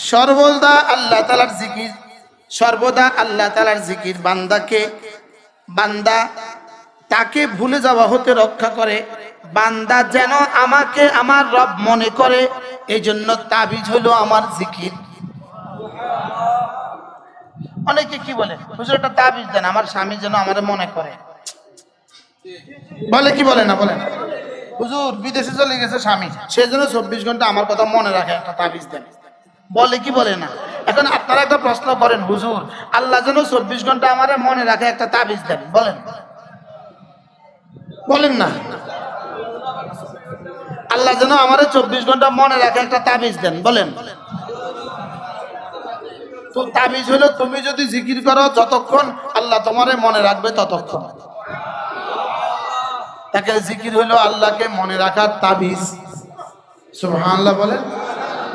সর্বদা আল্লাহ তাআলার জিকির, সর্বদা আল্লাহ তাআলার জিকির বান্দা তাকে ভুলে যাওয়া হতে রক্ষা করে। বান্দা যেন আমাকে আমার রব মনে করে, এই জন্য তাবিজ হলো আমার জিকির। অনেকে কি বলে, হুজুর একটা তাবিজ দেন আমার স্বামী যেন আমার মনে করে, বলে কি বলে না বলে? হুজুর বিদেশে চলে গেছে স্বামী, সে যেন 24 ঘন্টা আমার কথা মনে রাখে, একটা তাবিজ দেন, বলে কি বলে না? এখন আপনারা একটা প্রশ্ন করেন, হুজুর আল্লাহ যেন 24 ঘন্টা আমার মনে রাখে, একটা তাবিজ দেন, বলেন বলেন না? আল্লাহ যেন আমার 24 ঘন্টা মনে রাখে, একটা তাবিজ দেন, বলেন। তো তাবিজ হলো তুমি যদি জিকির করো যতক্ষণ আল্লাহ তোমারে মনে রাখবে ততক্ষণ। তাকে জিকির হলো আল্লাহকে মনে রাখার তাবিজ। সুবহানাল্লাহ বলেন।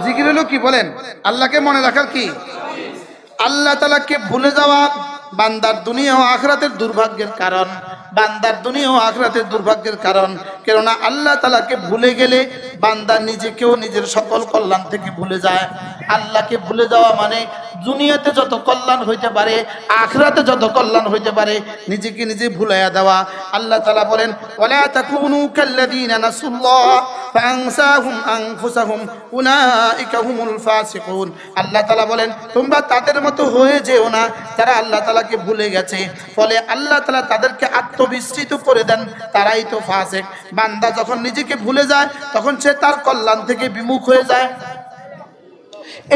জিকির হলো কি বলেন? আল্লাহকে মনে রাখার কি? আল্লাহ তাআলাকে ভুলে যাওয়া বান্দার দুনিয়া ও আখিরাতের দুর্ভাগ্যের কারণ, বান্দার দুনিয়া ও আখিরাতের দুর্ভাগ্যের কারণ। কেননা আল্লাহ তাআলাকে ভুলে গেলে বান্দা নিজেকেও নিজের সকল কল্যাণ থেকে ভুলে যায়। আল্লাহকে ভুলে যাওয়া মানে দুনিয়াতে যত কল্যাণ হইতে পারে, আখিরাতে যত কল্যাণ হইতে পারে, নিজেকে নিজে ভুলাইয়া দেওয়া। আল্লাহ তাআলা বলেন, ওয়ালা তাকুনু কাল্লাযীনা নাসুল্লাহ ফাআনসাহুম আনফুসাহুম উলাইকা হুমুল ফাসিকুন। আল্লাহ তাআলা বলেন, তোমরা তাদের মতো হয়ে যেও না যারা আল্লাহ তাআলাকে ভুলে গেছে, ফলে আল্লাহ তাআলা তাদেরকে আত্মবিস্মৃত করে দেন, তারাই তো ফাসিক। বান্দা যখন নিজেকে ভুলে যায় তখন সে তার কল্যাণ থেকে বিমুখ হয়ে যায়।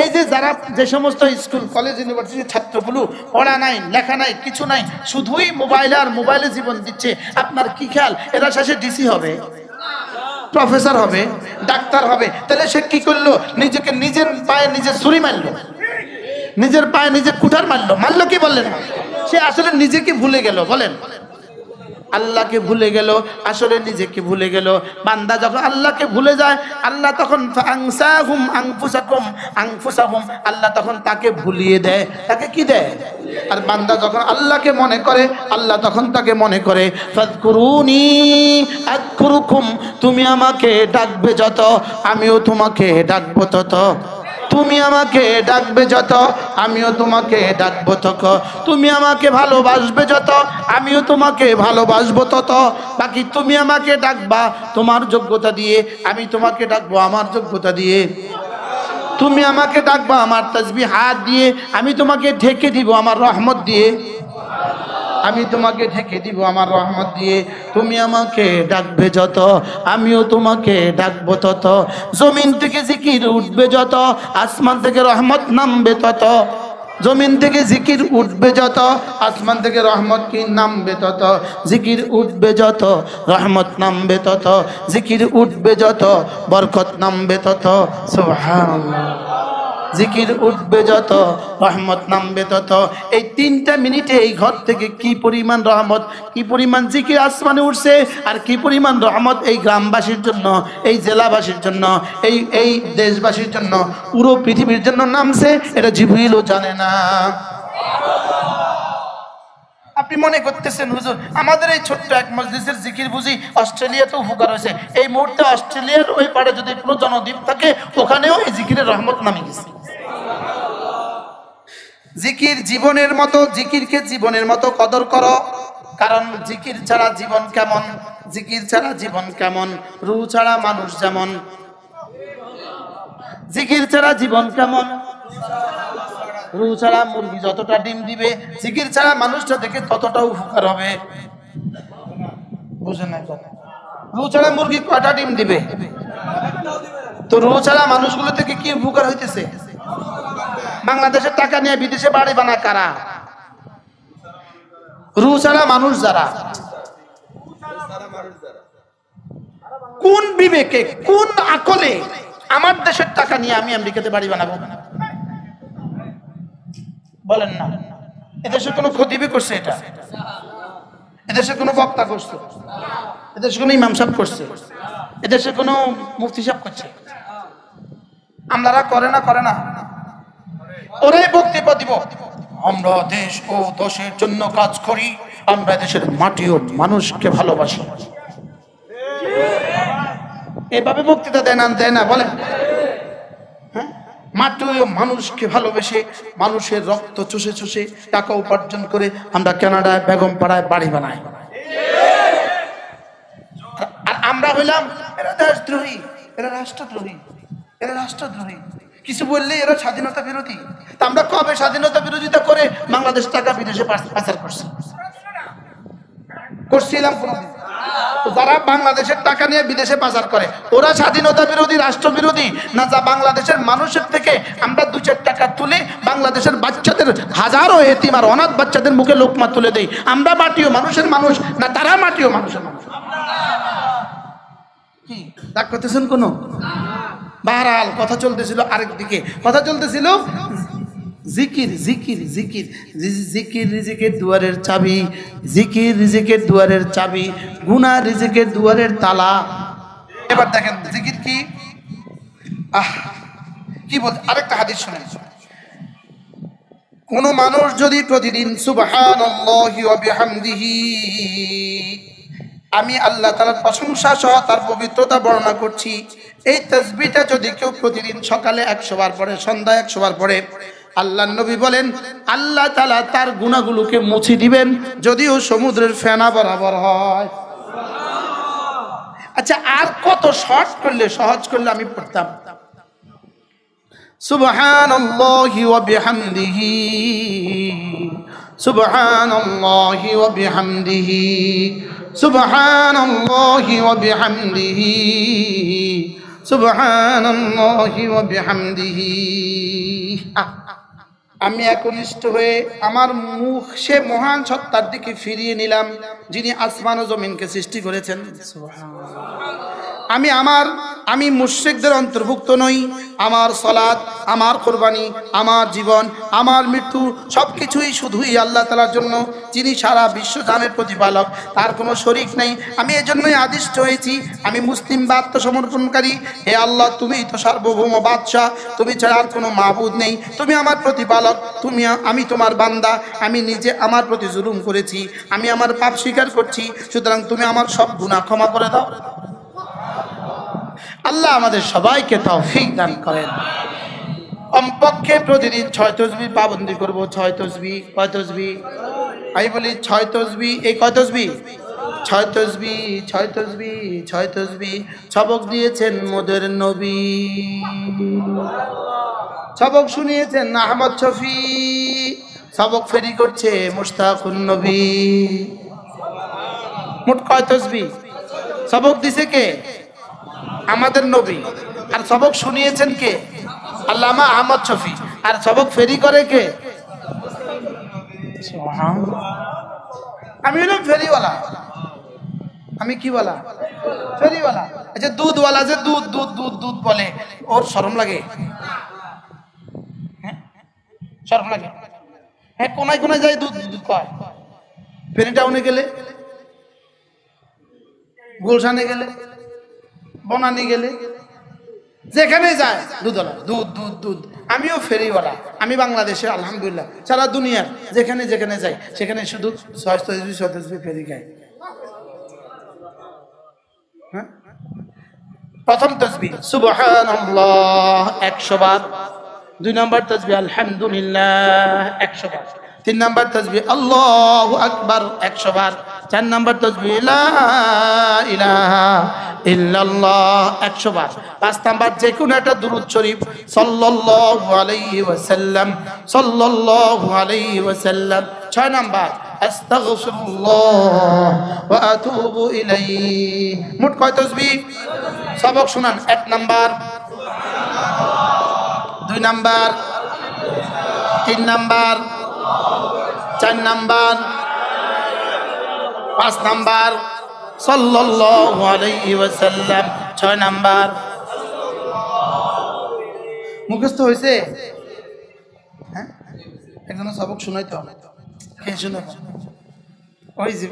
এই যে যারা যে সমস্ত স্কুল কলেজ ইউনিভার্সিটির ছাত্রগুলো পড়া নাই লেখা নাই কিছু নাই, শুধুই মোবাইল আর মোবাইলে জীবন দিচ্ছে, আপনার কি খেয়াল এরা শেষে ডিসি হবে, প্রফেসর হবে, ডাক্তার হবে? তাহলে সে কি করলো? নিজেকে নিজের পায়ে নিজে ছুরি মারলো, নিজের পায়ে নিজে কুঠার মারলো। মারলো কি বললেন? সে আসলে নিজেকে ভুলে গেল। বলেন, আল্লাহকে ভুলে গেল, আসলে নিজেকে ভুলে গেল। বান্দা যখন আল্লাহকে ভুলে যায়, আল্লাহ তখন ফাআনসাহুম আনফুসাকুম আনফুসাহুম, আল্লাহ তখন তাকে ভুলিয়ে দেয়। তাকে কি দেয়? আর বান্দা যখন আল্লাহকে মনে করে, আল্লাহ তখন তাকে মনে করে। ফাযকুরুনি আযকুরুকুম, তুমি আমাকে ডাকবে যত আমিও তোমাকে ডাকবো তত। তুমি আমাকে ডাকবে যত আমিও তোমাকে ডাকবো তত। তুমি আমাকে ভালোবাসবে যত আমিও তোমাকে ভালোবাসবো তত। বাকি তুমি আমাকে ডাকবা তোমার যোগ্যতা দিয়ে, আমি তোমাকে ডাকবো আমার যোগ্যতা দিয়ে। তুমি আমাকে ডাকবা আমার তাসবিহাত দিয়ে, আমি তোমাকে ঢেকে দিব আমার রহমত দিয়ে। আমি তোমাকে ঢেকে দিব আমার রহমত দিয়ে। তুমি আমাকে ডাকবে যত আমিও তোমাকে ডাকবো তত। জমিন থেকে জিকির উঠবে যত আসমান থেকে রহমত নামবে তত। জমিন থেকে জিকির উঠবে যত আসমান থেকে রহমত কি নামবে তত। জিকির উঠবে যত রহমত নামবে তত। জিকির উঠবে যত বরকত নামবে তত। সুবহানাল্লাহ। জিকির উঠবে যত রহমত নামবে তত। এই 3টা মিনিটে এই ঘর থেকে কি পরিমাণ রহমত, কি পরিমাণ জিকির আসমানে উঠছে, আর কি পরিমাণ রহমত এই গ্রামবাসীর জন্য, এই জেলাবাসীর জন্য, এই দেশবাসীর জন্য, পুরো পৃথিবীর জন্য নামছে, এটা জিবরিলও জানে না। আপনি মনে করতেছেন হুজুর আমাদের এই ছোট্ট এক মজলিসের জিকির বুঝি অস্ট্রেলিয়াতে উপকার হয়েছে? এই মুহূর্তে অস্ট্রেলিয়ার ওই পাড়ে যদি কোনো জনদ্বীপ থাকে, ওখানেও এই জিকিরের রহমত নামে গেছে। জিকির জীবনের মতো, জিকিরকে জীবনের মতো কদর করো, কারণ জিকির ছাড়া জীবন কেমন, জিকির ছাড়া জীবন কেমন, রূহ ছাড়া মানুষ যেমন। জিকির ছাড়া জীবন কেমন, রূহ ছাড়া মুরগি যতটা ডিম দিবে, জিকির ছাড়া মানুষটা দেখে ততটা উপকার হবে। বুঝেন না? রূহ ছাড়া মুরগি কয়টা ডিম দিবে? তো রূহ ছাড়া মানুষগুলো থেকে কি উপকার হইতেছে? বাংলাদেশের টাকা নিয়ে বিদেশে বাড়ি বানায় কারা? রূহ ছাড়া মানুষ যারা। কোন বিবেকে, কোন আকলে আমার দেশের টাকা নিয়ে আমি আমেরিকাতে বাড়ি বানাবো? বলেন না। এদেশে কোনো খতিবে করছে? এটা এদেশে কোনো বক্তা করছে? এদেশে কোনো ইমাম সাহেব করছে? এদেশে কোনো মুফতি সাহেব করছে? আমলারা করে না? করে না? ওরাই বক্তব্য দিব, আমরা দেশ ও দেশের জন্য কাজ করি, আমরা দেশের মাটি ও মানুষকে ভালোবাসি। এভাবে বক্তৃতা দেয় না? দেয় না? বলেন। হ্যাঁ, মাটিও মানুষকে ভালোবেসে মানুষের রক্ত চুষে চুষে টাকা উপার্জন করে আমরা কানাডায় বেগম পাড়ায় বাড়ি বানাই। আর আমরা হইলাম এরা দেশদ্রোহী, এরা রাষ্ট্রদ্রোহী, এরা রাষ্ট্রদ্রোহী। কিছু বললে এরা স্বাধীনতা বিরোধী। তা আমরা কবে স্বাধীনতা বিরোধিতা করে বাংলাদেশ টাকা বিদেশে পাচার করছিলাম কোনদিন? যারা বাংলাদেশের টাকা নিয়ে বিদেশে পাচার করে ওরা স্বাধীনতা বিরোধী, রাষ্ট্র বিরোধী না? যা বাংলাদেশের মানুষের থেকে আমরা 2-4 টাকা তুলে বাংলাদেশের বাচ্চাদের, হাজারো এতিম আর অনাথ বাচ্চাদের মুখে লোকমা তুলে দেই, আমরা মাটিও মানুষের মানুষ না তারা মাটিও মানুষের মানুষ? কি রাগ করতেছেন কোনো? বাহরাল কথা চলতেছিল, আরেক দিকে কথা চলতেছিল জিকির জিকির জিকির। জিকির রিজিকের দুয়ারের চাবি, জিকির রিজিকের দুয়ারের চাবি, গুনাহ রিজিকের দুয়ারের তালা। এবার দেখেন জিকির কি, কি বলতে, আরেকটা হাদিস শুনেন। কোন মানুষ যদি প্রতিদিন সুবহানাল্লাহি ওয়া বিহামদিহি, আমি আল্লাহ তাআলার প্রশংসা সহ তার পবিত্রতা বর্ণনা করছি, এই তাসবিহটা যদি কেউ প্রতিদিন সকালে 100 বার পড়ে, সন্ধ্যায় 100 বার পড়ে, আল্লাহর নবী বলেন আল্লাহ তাআলা তার গুনাহগুলোকে মুছে দিবেন, যদিও সমুদ্রের ফেনা বরাবর হয়। আচ্ছা, আর কত শর্ট করলে, সহজ করলে আমি পড়তাম সুবহানাল্লাহি ওয়া বিহামদিহি, সুবহানাল্লাহি ওয়া বিহামদিহি, সুবহানাল্লাহি ওয়া বিহামদিহি, সুবহানাল্লাহি ওয়া বিহামদিহি। আমি একনিষ্ঠ হয়ে আমার মুখ সে মহান সত্তার দিকে ফিরিয়ে নিলাম যিনি আসমান ও জমিনকে সৃষ্টি করেছেন। আমি মুশরিকদের অন্তর্ভুক্ত নই। আমার সালাত, আমার কুরবানি, আমার জীবন, আমার মৃত্যু সবকিছুই শুধুই আল্লাহ তাআলার জন্য, যিনি সারা বিশ্বজানের প্রতিপালক, তার কোনো শরীক নেই। আমি এজন্যই আদিষ্ট হয়েছি, আমি মুসলিম বা আত্মসমর্পণকারী। হে আল্লাহ, তুমিই তো সার্বভৌম বাদশাহ, তুমি ছাড়া আর কোনো মাবুদ নেই, তুমি আমার প্রতিপালক, আমি তোমার বান্দা। আমি নিজে আমার প্রতি জুলুম করেছি, আমি আমার পাপ স্বীকার করছি, সুতরাং তুমি আমার সব গুনাহ ক্ষমা করে দাও। আল্লাহ আমাদের সবাইকে তৌফিক দান করেন। কমপক্ষে প্রতিদিন 6 তাসবিহ পাবন্দি করব। 6 তাসবিহ, কয় তাসবিহ? আমি বলি 6 তাসবিহ। এই কয় তাসবিহ? 6 তাসবিহ, 6 তাসবিহ, 6 তাসবিহ। সবক দিয়েছেন মোদের নবী, সবক শুনিয়েছেন আহমদ শফি, সবক ফেরি করছে মুশতাকুন নবী। মোট কয় তাসবিহ? সবক দিছে কে? আমাদের নবী। আর সবক শুনিয়েছেন কে? আল্লামা আহমদ শফি। আর সবক ফেরি করে কে? আমি হলাম ফেরিওয়ালা। আমি কি বলা? ফেরিওয়ালা। আচ্ছা, দুধওয়ালা যে দুধ দুধ দুধ দুধ বলে, ওর শরম লাগে? হ্যাঁ, শরম লাগে? হ্যাঁ, কোনায় কোনায় যায় দুধ দুধ কয়। ফেরি টাউনে গেলে, গুলশানে গেলে, বনানি গেলে, যেখানে যায় দুধওয়ালা, দুধ দুধ দুধ। আমিও ফেরিওয়ালা। আমি বাংলাদেশে আলহামদুলিল্লাহ সারা দুনিয়ার যেখানে যেখানে যাই সেখানে শুধু 6 তাসবিহ 6 তাসবিহ ফেরি খাই। হ্যাঁ, প্রথম তাসবিহ সুবহানাল্লাহ 100 বার, 2 নম্বর তাসবিহ আলহামদুলিল্লাহ 100 বার, 3 নম্বর তাসবিহ আল্লাহু আকবার 100 বার, 4 নম্বর তাসবিহ লা ইলাহা ইল্লাল্লাহ 100 বার, 5 নাম্বার যে কোনো একটা দুরূদ শরীফ সাল্লাল্লাহু আলাইহি ওয়াসাল্লাম, সাল্লাল্লাহু আলাইহি ওয়াসাল্লাম, 6 নাম্বার আস্তাগফিরুল্লাহ ওয়া আতুবু ইলাইহি। মোট কয় তাসবিহ? সবক শুনান। 1 number, 2 number, 3 number, 4 number, 5 number সাল্লাল্লাহু আলাইহি ওয়াসাল্লাম, 6 নাম্বার। মুখস্থ হয়েছে? হ্যাঁ, একজন সবক শুনাইতে হবে। কে শুনাবো? ওই যে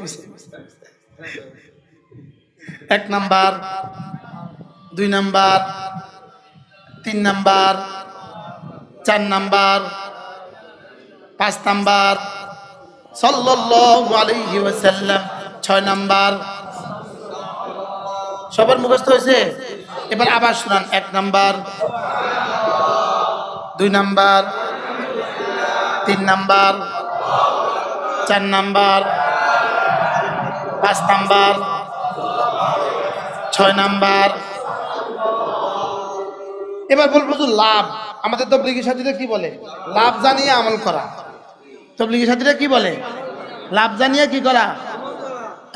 1 number, 2 number, 3 number, 4 number, 5 number সাল্লাল্লাহু আলাইহি ওয়াসাল্লাম, 6 নাম্বার। সবার মুখস্থ হয়েছে? এবার আবার শুনান। 1 number, 2 number, 3 number, 4 number, 5 number, 6 number. এবার বলবো তো লাভ। আমাদের তবলিগি সাথীরা কি বলে? লাভ জানিয়ে আমল করা। তবলিগি সাথীরা কি বলে? লাভ জানিয়ে কি করা?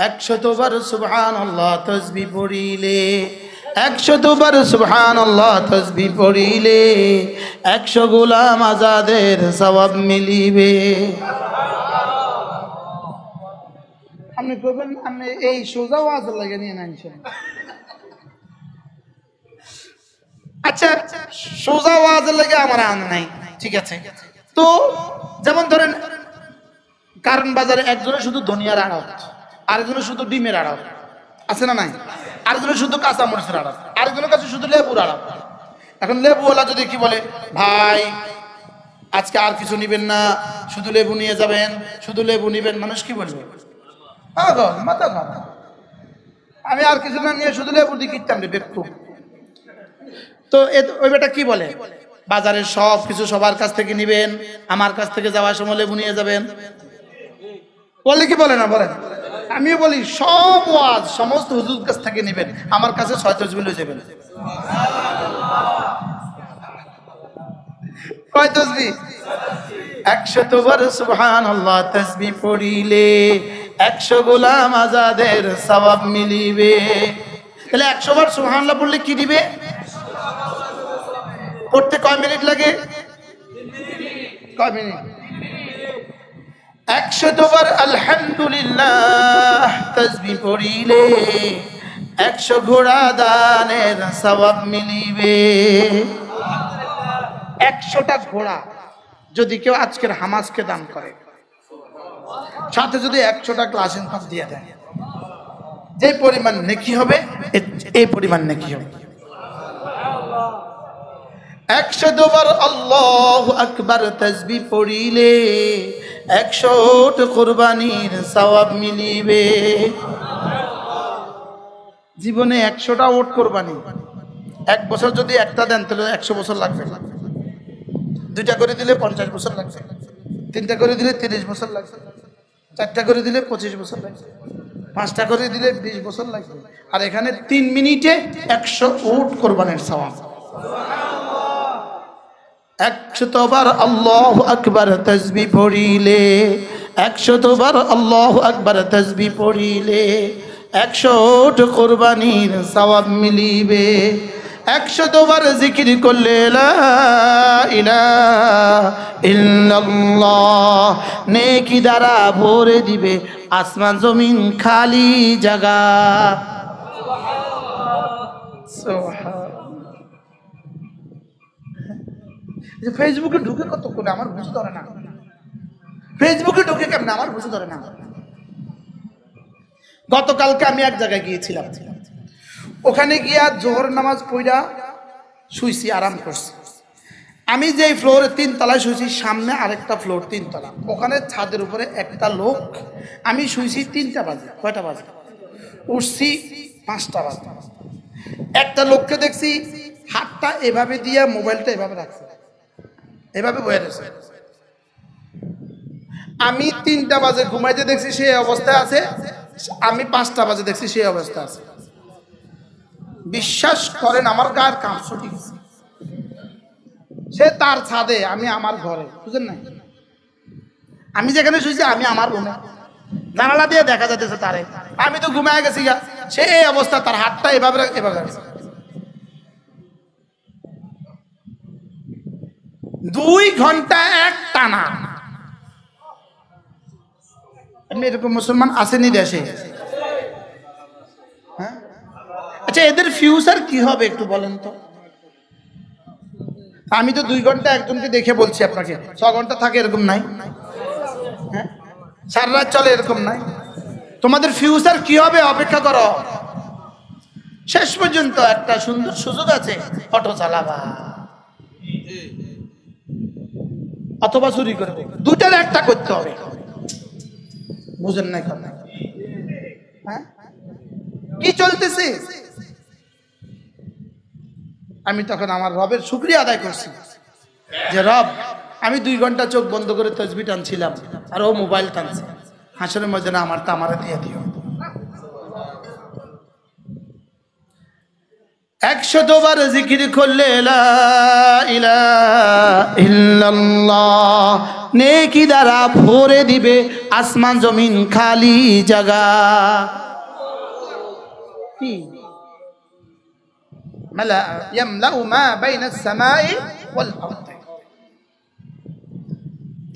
100 বার সুবহানাল্লাহ তাসবিহ পড়িলে, 100 বার সুবহানাল্লাহ তাসবিহ পড়িলে 100 গোলাম আজাদের সওয়াব মিলিবে। আপনি কইবেন আপনি এই সোজা ওয়াজ লাগে নিয়ে নাইছেন। আচ্ছা, সোজা ওয়াজ লাগে আমার আনা নাই, ঠিক আছে। তো যেমন ধরেন কারণ বাজারে একজনে শুধু ধনিয়ার আড়ত, আরেকজনে শুধু ডিমের আড়ত, আছে না নাই? আরেকজনে শুধু কাঁচা মরিচের আড়ত, আরেকজনের কাছে শুধু লেবুর আড়ত। এখন লেবুওয়ালা যদি কি বলে, ভাই আজকে আর কিছু নিবেন না, শুধু লেবু নিয়ে যাবেন, শুধু লেবু নিবেন, মানুষ কি বলবে? পাগল, মাথা খারাপ, আমি আর কিছু না নিয়ে শুধু লেবু দিয়ে কিনতাম রে বেকুব। তো ওই বেটা কি বলে, বাজারের সব কিছু সবার কাছ থেকে নিবেন, আমার কাছ থেকে যাওয়ার সময় লেবু নিয়ে যাবেন, বলে কি বলে না? বলেন। আমিও বলি সব ওয়াজ সমস্ত হুজুর কাছ থেকে নিবেন, আমার কাছে 6 তসবিহ লয়ে যাবেন। কয় তসবিহ? 100 বার সুবহানাল্লাহ তাসবিহ পড়িলে 100 গোলাম আজাদের সওয়াব মিলিবে। তাহলে 100 বার সুবহানাল্লাহ পড়লে কি দিবে? পড়তে কয় মিনিট লাগে? কয় মিনিট? 100 বার আলহামদুলিল্লাহ তাসবিহ পড়িলে 100 ঘোড়া দানের সওয়াব মিলিবে। 100টা ঘোড়া যদি কেউ আজকের হামাসকে দান করে, সাথে যদি 100টা ক্লাস ইনকাম দিয়ে দেয়, যে পরিমাণ নেকি হবে এই পরিমাণ নেকি হবে। 100 বার আল্লাহু আকবার তাসবিহ পড়িলে 100 উট কুরবানির সওয়াব মিলিবে। জীবনে 100টা উট কুরবানি, এক বছর যদি একটা দেন তাহলে 100 বছর লাগবে। 2টা করে দিলে 50 বছর লাগবে, 3টা করে দিলে 30 বছর লাগবে, 4টা করে দিলে 25 বছর লাগবে, 5টা করে দিলে 20 বছর লাগবে। আর এখানে 3 মিনিটে 100 উট কুরবানির সওয়াব। 100 বার আল্লাহু আকবার তাসবিহ পড়িলে 100 বার আল্লাহু আকবার তাসবিহ পড়িলে 100 উট কুরবানির সওয়াব মিলিবে। 100 বার জিকির করলে লা ইলাহা ইল্লাল্লাহ নেকি দ্বারা ভরে দিবে আসমান জমিন খালি জায়গা। ফেসবুকে ঢুকে কতক্ষণ আমার বুঝে ধরে না, ফেসবুকে ঢুকে কেমন আমার বুঝে ধরে না। গতকালকে আমি এক জায়গায় গিয়েছিলাম, ওখানে গিয়া জোহর নামাজ পড়া শুইছি, আরাম করছি। আমি যেই ফ্লোরে 3 তলায় শুইছি, সামনে আরেকটা ফ্লোর 3 তলা, ওখানে ছাদের উপরে একটা লোক। আমি শুইছি 3টা বাজে, কয়টা বাজে? উঠছি 5টা বাজে। একটা লোককে দেখছি হাতটা এভাবে দিয়ে মোবাইলটা এভাবে রাখছে, এভাবে বয়ে রয়েছে। আমি 3টা বাজে ঘুমাইতে দেখছি সেই অবস্থায় আছে, আমি 5টা বাজে দেখছি সেই অবস্থা আছে। বিশ্বাস করেন আমার গায়ের কাঁপ ছুটি গেছে। সে তার ছাদে, আমি আমার ঘরে, বুঝেন না? আমি যেখানে শুয়েছি আমি আমার রুমে, জানালা দিয়ে দেখা যাচ্ছে তারে। আমি তো ঘুমায় গেছি গা, সে এই অবস্থা, তার হাতটা এভাবে এভাবে রাখছে। 2 ঘন্টা এক টানা। এমনি এরকম মুসলমান আসেনি দেশে? হ্যাঁ, আচ্ছা এদের ফিউচার কি হবে একটু বলেন তো? আমি তো 2 ঘন্টা একজনকে দেখে বলছি আপনাকে, 6 ঘন্টা থাকে এরকম নাই? হ্যাঁ, সারা রাত চলে এরকম নাই? তোমাদের ফিউচার কি হবে অপেক্ষা করো, শেষ পর্যন্ত একটা সুন্দর সুযোগ আছে, অটো চালাবা অথবা চুরি করবে, দুটার একটা করতে হবে। বুঝেন নাই কথা? হ্যাঁ, কি চলতেছে? আমি তখন আমার রবের শুকরিয়া আদায় করছি, যে রব আমি 2 ঘন্টা চোখ বন্ধ করে তাসবিহ টানছিলাম আর ও মোবাইল টানছে, হাসরের ময়দানে আমারটা আমারে দিয়ে দিও। 100 বার জিকির করলে লা ইলাহা ইল্লাল্লাহ নেকি দ্বারা ভরে দিবে আসমান জমিন খালি জায়গা। কি মালা ইয়ামলাউ মা বাইনা আস-সামাই ওয়াল আরদ।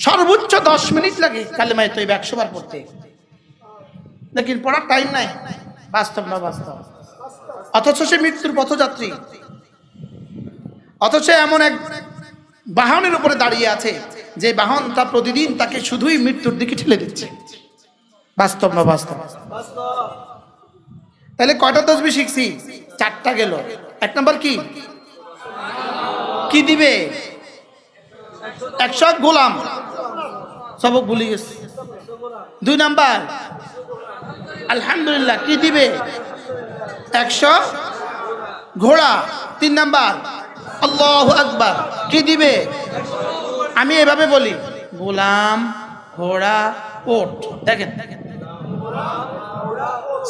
সর্বোচ্চ 10 মিনিট লাগে কালেমায়ে তয়্যিবা 100 বার পড়তে, লেকিন পড়ার টাইম নাই। বাস্তব না বাস্তব? অথচ সে মৃত্যুর পথযাত্রী, অথচ এমন এক বাহনের উপরে দাঁড়িয়ে আছে যে বাহনটা প্রতিদিন তাকে শুধুই মৃত্যুর দিকে ঠেলে দিচ্ছে। বাস্তব না বাস্তব? তাহলে কয়টা তাসবিহ শিখছি? 4টা গেল। 1 নাম্বার কি কি দিবে? 100 গোলাম, সবক ভুলে গেছে। 2 নাম্বার আলহামদুলিল্লাহ কি দিবে? 100 ঘোড়া। 3 নাম্বার আল্লাহু আকবার কি দিবে? আমি এভাবে বলি গোলাম, ঘোড়া, ওট। দেখেন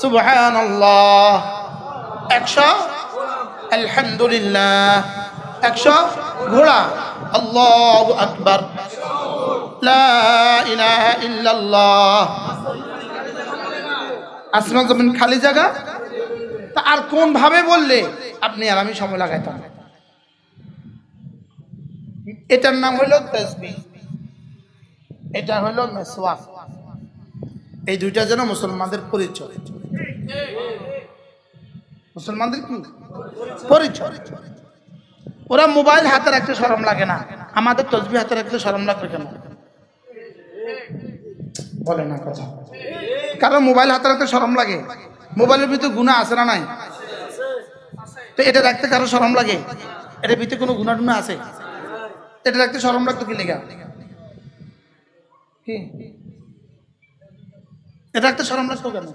সুবহানাল্লাহ 100, আলহামদুলিল্লাহ 100 ঘোড়া, আল্লাহু আকবার, লা ইলাহা ইল্লাল্লাহ, আসমান জমিন খালি জায়গা। তা আর কোন ভাবে বললে আপনি আর আমি সময় লাগাইতাম? এটার নাম হলো তাসবিহ, এটা হলো মিসওয়াক। এই দুইটা যেন মুসলমানদের পরিচয়। মুসলমানদের কি পরিচয়? ওরা মোবাইল হাতে রাখতে শরম লাগে না, আমাদের তাসবিহ হাতে রাখতে শরম লাগবে কেন? বলে না কথা। কারণ মোবাইল হাতে রাখতে শরম লাগে, মোবাইলের ভিতরে গুনাহ আছে না নাই? তো এটা রাখতে কারো শরম লাগে? এটার ভিতরে কোনো গুনাহ টুনা আছে? এটা রাখতে শরম লাগতো কি লেগা? কি এটা রাখতে শরম লাগতো কেন?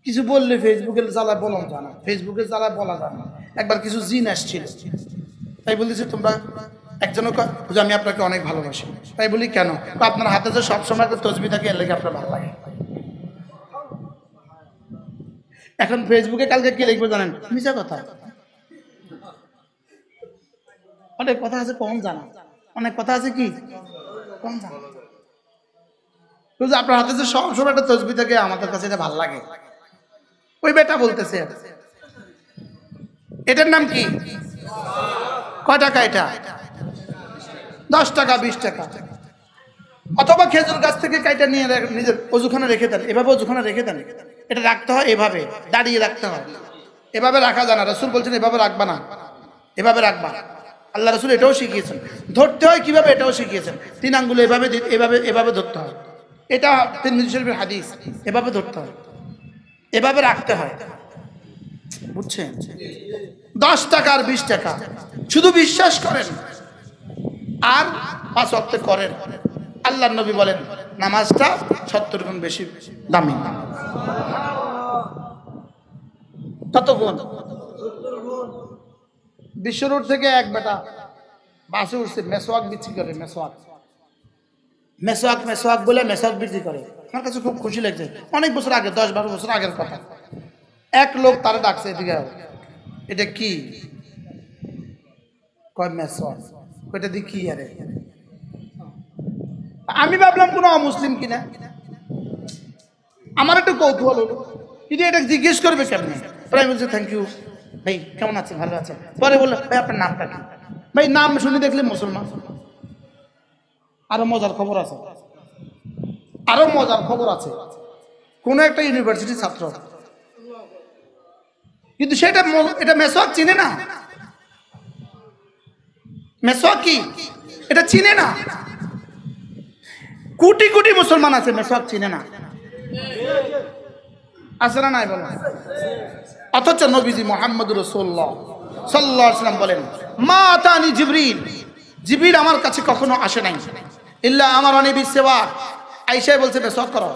কিছু বললে ফেসবুকে জ্বালায় বলা যায় না, ফেসবুকে জ্বালায় বলা যায় না। একবার কিছু জিন আসছিল, তাই বলতেছে তোমরা একজনও যে আমি আপনাকে অনেক ভালোবাসি। তাই বলি কেন? আপনার হাতে যে সবসময় তাসবিহ থাকে এর লেগে আপনার ভালো লাগে। এখন ফেসবুকে কালকে কি লিখবে জানেন? মিছা কথা। অনেক কথা আছে কম জানা, অনেক কথা আছে কি কম জানা। আপনার হাতে যে সবসময় একটা তাসবিহ থাকে আমাদের কাছে এটা ভালো লাগে। ওই বেটা বলতেছে এটার নাম কি? কয় টাকা এটা? 10 টাকা, 20 টাকা। অথবা খেজুর গাছ থেকে কাইটা নিয়ে নিজের অজুখানে রেখে দেন, এভাবে অজুখানে রেখে দেন। এটা রাখতে হয় এভাবে, দাঁড়িয়ে রাখতে হয়, এভাবে রাখা যায় না। রাসূল বলছেন এভাবে রাখবা না, এভাবে রাখবা। আল্লাহ রাসূল এটাও শিখিয়েছেন। ধরতে হয় কিভাবে এটাও শিখিয়েছেন। 3 আঙ্গুলে এভাবে এভাবে এভাবে ধরতে হয়। এটা তিরমিজি শরীফের হাদিস। এভাবে ধরতে হয়, এভাবে রাখতে হয়। বুঝছেন? 10 টাকা আর 20 টাকা। শুধু বিশ্বাস করেন আর 5 ওয়াক্ত করেন। আল্লাহর নবী বলেন নামাজটা 70 গুণ বেশি দামি। কত গুণ? বিশ্ব রোড থেকে এক বেটা বাসে উঠছে, মেসওয়াক বিক্রি করে। মেসওয়াক মেসওয়াক মেসওয়াক বলে মেসওয়াক বিক্রি করে। আমার কাছে খুব খুশি লাগছে। অনেক বছর আগে, 10-12 বছর আগের কথা। এক লোক তারা ডাকছে, এদিকে এটা কি? কয় মেসওয়াক। এটা দিয়ে কি? আরে আমি ভাবলাম কোনো অমুসলিম কিনা। আমার একটু কৌতূহল হলো, কিন্তু এটা জিজ্ঞেস করবে কেমনি? প্রায় বলছে থ্যাংক ইউ ভাই, কেমন আছেন? ভালো আছেন। পরে বললো ভাই আপনার নামটা কি? ভাই নাম শুনে দেখলে মুসলমান। আরো মজার খবর আছে, আরো মজার খবর আছে। কোন একটা ইউনিভার্সিটির ছাত্র, কিন্তু সেটা এটা মেসওয়াক চিনে না। মেসওয়াক কি এটা চিনে না। কোটি কোটি মুসলমান আছে, মেসওয়াক চিনে না। আছে না নাই বলেন? অথচ নবীজি মুহাম্মদুর রাসূলুল্লাহ সাল্লাল্লাহু আলাইহি ওয়াসাল্লাম বলেন মা আতানি জিবরিল, জিবরিল আমার কাছে কখনো আসে নাই ইল্লা আমারানি বিসওয়াক, আয়েশা বলছে মেসওয়াক করো।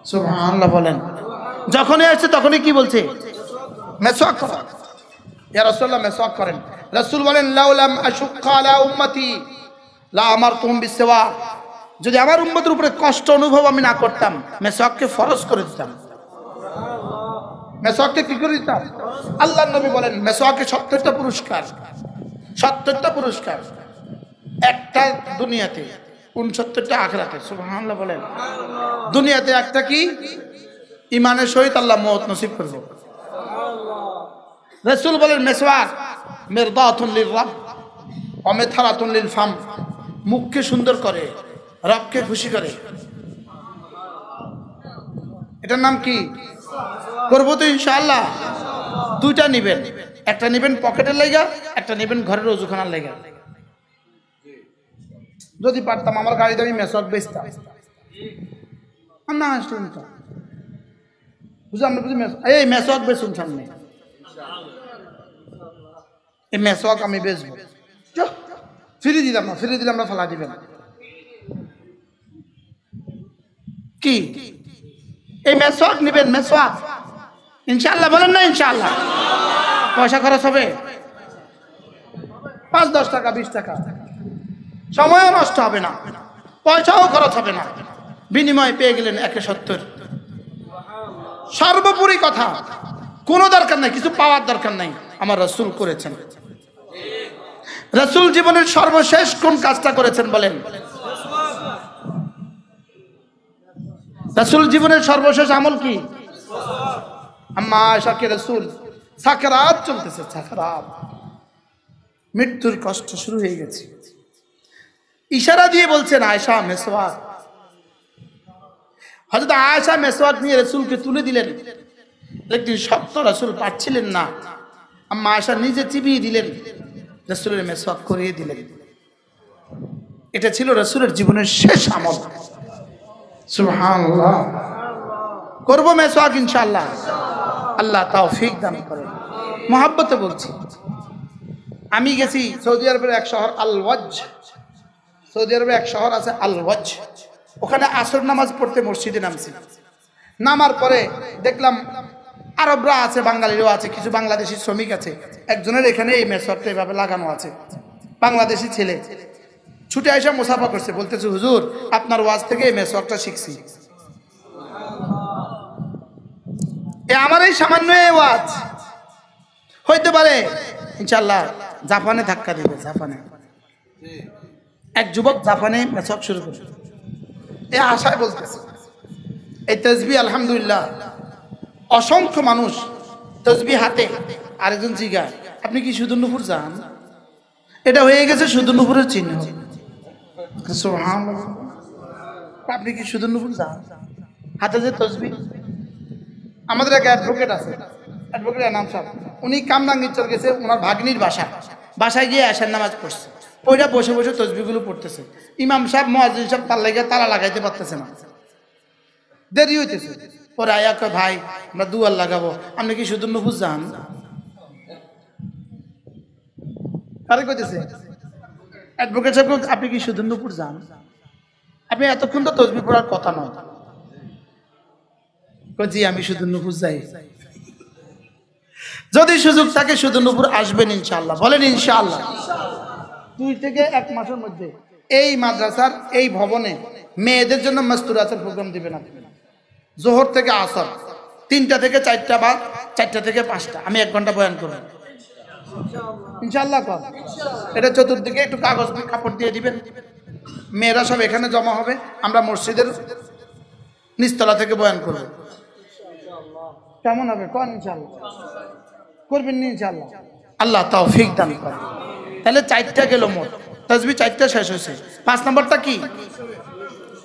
সুবহানাল্লাহ বলেন। যখনই আসছে তখনই কি বলছে? মেসওয়াক করো। ইয়া রাসূলুল্লাহ মেসওয়াক করেন। রাসূল বলেন লাউলাম আশুক্কা আলা উম্মতি লা আমারতুহুম বিসওয়াক, যদি আমার উম্মতের উপরে কষ্ট অনুভব আমি না করতাম মেসওয়াককে ফরজ করে দিতাম। মেসওয়াককে কি করে দিতাম? আল্লাহর নবী বলেন মেসওয়াকে 70টা পুরস্কার, 70টা পুরস্কার, একটা দুনিয়াতে 69টা আখিরাতে। সুবহানাল্লাহ বলেন। দুনিয়াতে একটা কি? ইমানের সহিত আল্লাহ মওত নসিব করবে। রাসূল বলেন মেসওয়াক মিরদাতুন লিররাব ওয়া মিথরাতুন লিল ফাম, মুখকে সুন্দর করে, রবকে খুশি করে। এটার নাম কি? করবো তো ইনশাআল্লাহ। দুইটা নিবেন, একটা নিবেন পকেটের লাগা, একটা নিবেন ঘরের ওযুখানার লাগা। যদি পারতাম আমার গাড়িতে আমি মেসওয়াক বেচতাম। না আসলেন তো বুঝি আমরা বুঝি এই মেসওয়াক বেচুন সামনে, এই মেসওয়াক আমি বেচবো। ফ্রি দিলাম না, ফ্রি দিলাম না ফালা দিবেন কি? এই মেসওয়াক নিবেন, মেসওয়াক ইনশাআল্লাহ বলেন না ইনশাআল্লাহ। পয়সা খরচ হবে 5-10 টাকা 20 টাকা, সময়ও নষ্ট হবে না, পয়সাও খরচ হবে না, বিনিময়ে পেয়ে গেলেন 170। সর্বোপরি কথা কোনো দরকার নাই, কিছু পাওয়ার দরকার নাই, আমার রাসূল করেছেন। রাসূল জীবনের সর্বশেষ কোন কাজটা করেছেন বলেন? রাসূল জীবনের সর্বশেষ আমল কি? আম্মা আয়েশাকে রাসূল সাকরাত চলতেছে, সাকরাত, মৃত্যুর কষ্ট শুরু হয়ে গেছে, ইশারা দিয়ে বলছেন আয়েশা মেসওয়াক। হযরত আয়েশা মেসওয়াক নিয়ে রাসূলকে তুলে দিলেন। একদিন শক্ত রাসূল পাচ্ছিলেন না, আম্মা আয়েশা নিজে চিবিয়ে দিলেন, রাসূলের মেসওয়াক করিয়ে দিলেন। এটা ছিল রাসূলের জীবনের শেষ আমল। সুবহানাল্লাহ। করব মেসওয়াক ইনশাআল্লাহ, আল্লাহ তৌফিক দান করেন। মহব্বতে বলছি, আমি গেছি সৌদি আরবের এক শহর আল ওয়াজ। সৌদি আরবের এক শহর আছে আল ওয়াজ, ওখানে আসর নামাজ পড়তে মসজিদে নামছি। নামার পরে দেখলাম আরবরা আছে, বাঙালিরাও আছে, কিছু বাংলাদেশি শ্রমিক আছে। একজনের এখানে এই মেসওয়াকটা এভাবে লাগানো আছে, বাংলাদেশি ছেলে ছুটে এসে মুসাফা করছে, বলতেছে হুজুর আপনার ওয়াজ থেকে এই মেসওয়াকটা শিখছি। আমার এই সামান্য ওয়াজ হইতে পারে ইনশাআল্লাহ জাপানে ধাক্কা দিবে। জাপানে এক যুবক জাপানে মেসওয়াক শুরু করে, এই আশায় বলতেছে এই তাসবিহ আলহামদুলিল্লাহ, অসংখ্য মানুষ তাসবিহ হাতে। আরেকজন জিজ্ঞাসা আপনি কি সুদূরনূপুর যান? এটা হয়ে গেছে সুদূরনূপুরের চিহ্ন। সুবহানাল্লাহ। আপনি কি সুদূরনূপুর যান? হাতে যে তাসবিহ। আমাদের এক অ্যাডভোকেট আছে, অ্যাডভোকেটের নাম সাহেব, উনি কামরাঙ্গীরচর গেছে, ওনার ভাগ্নির বাসায় গিয়ে আশার নামাজ পড়ছে। ওইটা বসে বসে তাসবিহগুলো পড়তেছে। ইমাম সাহেব মুয়াজ্জিন সাহেব তালা লাগাইতে পারতেছে না, দেরি হইতেছে। পরে আয়া কয় ভাই আমরা দুয়ার লাগাবো, আপনি কি সুদূরনূপুর যান? কারে কইতেছে? অ্যাডভোকেট সাহেব আপনি কি সুদূরনূপুর যান? আপনি এতক্ষণ তো তাসবিহ পড়ার কথা নয়। জি আমি সুদূরনূপুর যাই। যদি সুযোগ থাকে সুদূরনূপুর আসবেন ইনশাআল্লাহ, বলেন ইনশাআল্লাহ। 2 থেকে 1 মাসের মধ্যে এই মাদ্রাসার এই ভবনে মেয়েদের জন্য মাস্তুরাতের প্রোগ্রাম দিবেন আপনি। জোহর থেকে আসর, 3টা থেকে 4টা বা 4টা থেকে 5টা, আমি 1 ঘন্টা বয়ান করব ইনশাআল্লাহ। এটা চতুর্দিকে একটু কাগজ কাপড় দিয়ে দিবেন, মেয়েরা সব এখানে জমা হবে, আমরা মসজিদের নিচতলা থেকে বয়ান করব। কেমন হবে কোন? ইনশাআল্লাহ করবেন নি ইনশাআল্লাহ, আল্লাহ তৌফিক দান করেন। তাহলে 4টা গেল মোট, তাসবিহ 4টা শেষ হয়েছে। 5 নম্বরটা কি?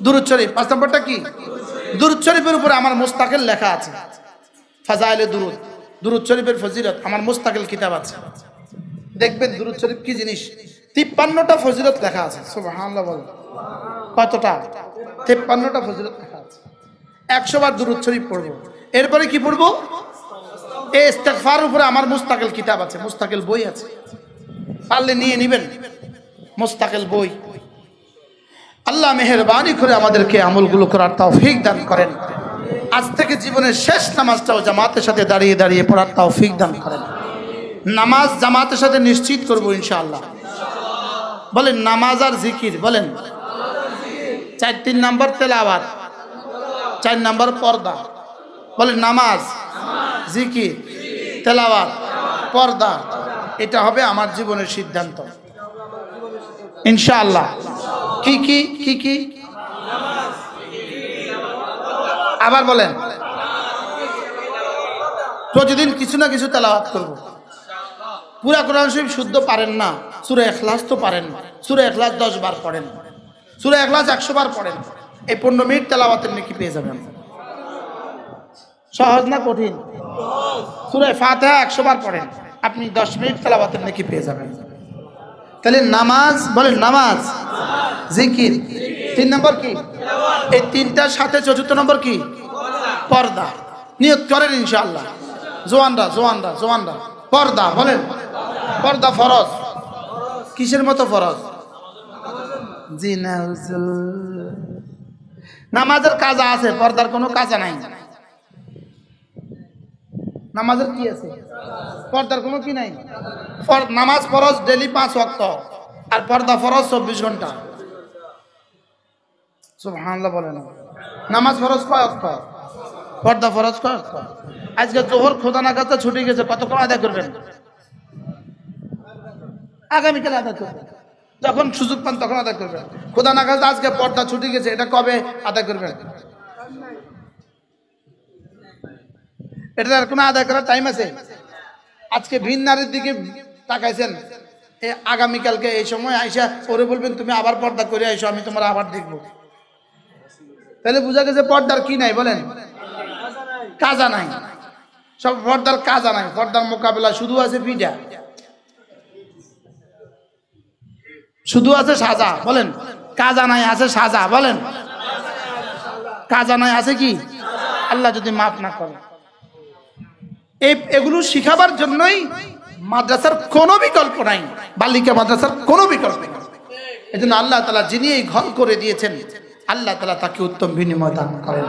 দুরূদ শরীফ। 5 নম্বরটা কি? দুরূদ শরীফের উপরে আমার মুস্তাকিল লেখা আছে, ফাজাইলে দুরূদ, দুরূদ শরীফের ফজিলত, আমার মুস্তাকিল কিতাব আছে। দেখবেন দুরূদ শরীফ কি জিনিস। 53টা ফজিলত লেখা আছে। সুবহানাল্লাহ বলেন। কতটা? 53টা ফজিলত লেখা আছে। 100 বার দুরূদ শরীফ পড়বো। এরপরে কি পড়বো? এই ইস্তিগফারের উপরে আমার মুস্তাকিল কিতাব আছে, মুস্তাকিল বই আছে, পারলে নিয়ে নেবেন মুস্তাকিল বই। আল্লাহ মেহেরবানি করে আমাদেরকে আমলগুলো করার তৌফিক দান করেন। আজ থেকে জীবনের শেষ নামাজটাও জামাতের সাথে দাঁড়িয়ে দাঁড়িয়ে পড়ার তৌফিক দান করেন। নামাজ জামাতের সাথে নিশ্চিত করব ইনশাআল্লাহ। বলেন নামাজ আর জিকির, বলেন 3 নাম্বার তেলাওয়াত, 4 নাম্বার পর্দা। বলেন নামাজ, জিকির, তেলাওয়াত, পর্দা, এটা হবে আমার জীবনের সিদ্ধান্ত ইনশাআল্লাহ। কি কি কি কি আবার বলেন। প্রতিদিন কিছু না কিছু তেলাওয়াত করব। পুরা কোরআন শরীফ শুদ্ধ পারেন না, সূরা ইখলাস তো পারেন, সূরা ইখলাস 10 বার পড়েন, সূরা ইখলাস 100 বার পড়েন, এই 15 মিনিট তেলাওয়াতের নেকি পেয়ে যাবেন। সহজ না কঠিন? সূরা ফাতিহা 100 বার পড়েন, আপনি 10 মিনিট তেলাওয়াতের নেকি পেয়ে যাবেন। তাহলে নামাজ, বলেন নামাজ, জিকির, 3 নম্বর কি? এই 3টার সাথে 4র্থ নম্বর কি? পর্দা। নিয়ত করেন ইনশাআল্লাহ। জওয়ানরা জওয়ানরা জওয়ানরা পর্দা, বলেন পর্দা ফরজ। কিসের মতো ফরজ? জি না হুজুর, নামাজের কাজা আছে, পর্দার কোনো কাজা নাই। নামাজের কি আছে? পর্দার কোনো কি নাই। নামাজ ফরজ ডেলি 5 ওয়াক্ত, আর পর্দা ফরজ 24 ঘন্টা। সুবহানাল্লাহ বলেন। নামাজ ফরজ কয় ওয়াক্ত? পর্দা ফরজ কয় ওয়াক্ত? আজকে জোহর খোদা না কাছে ছুটি গেছে, কতক্ষণ আদায় করবেন? আগামীকাল আদায় করবেন, যখন সুযোগ পান তখন আদায় করবেন। খোদা না কাছে আজকে পর্দা ছুটি গেছে, এটা কবে আদায় করবেন? এটার কোনো আদায় করার টাইম আছে? আজকে ভিন নারীর দিকে তাকাইছেন, আগামীকালকে এই সময় আইসা ওরে বলবেন তুমি আবার পর্দা করে আইসো, আমি তোমার আবার দেখবো। তাহলে বোঝা গেছে পর্দার কি নাই? বলেন কাজা নাই। সব পর্দার কাজা নাই, পর্দার মোকাবেলা শুধু আছে পিঠা, শুধু আছে সাজা। বলেন কাজা নাই, আছে সাজা। বলেন কাজা নাই, আছে কি? আল্লাহ যদি মাফ না করে। এগুলো শিখাবার জন্যই মাদ্রাসার কোনো বিকল্প নাই, বালিকা মাদ্রাসার কোনো বিকল্প নেই। এই জন্য আল্লাহ তাআলা যিনি এই ঘর করে দিয়েছেন, আল্লাহ তাআলা তাকে উত্তম বিনিময় দান করেন।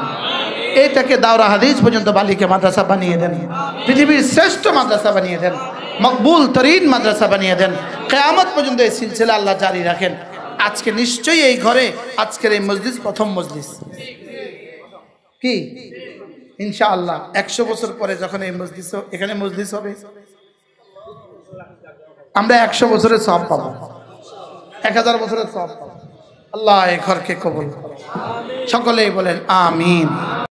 এটাকে দাওরা হাদিস পর্যন্ত বালিকা মাদ্রাসা বানিয়ে দেন, পৃথিবীর শ্রেষ্ঠ মাদ্রাসা বানিয়ে দেন, মকবুল তরিন মাদ্রাসা বানিয়ে দেন। কিয়ামত পর্যন্ত এই সিলসিলা আল্লাহ জারি রাখেন। আজকে নিশ্চয়ই এই ঘরে আজকের এই মজলিস প্রথম মজলিস কি ইনশাআল্লাহ। 100 বছর পরে যখন এই মজলিস এখানে মজলিস হবে, আমরা 100 বছরের সওয়াব পাবো, 1000 বছরের সওয়াব পাবো। আল্লাহ এই ঘরকে কবুল করুন, সকলেই বলেন আমিন।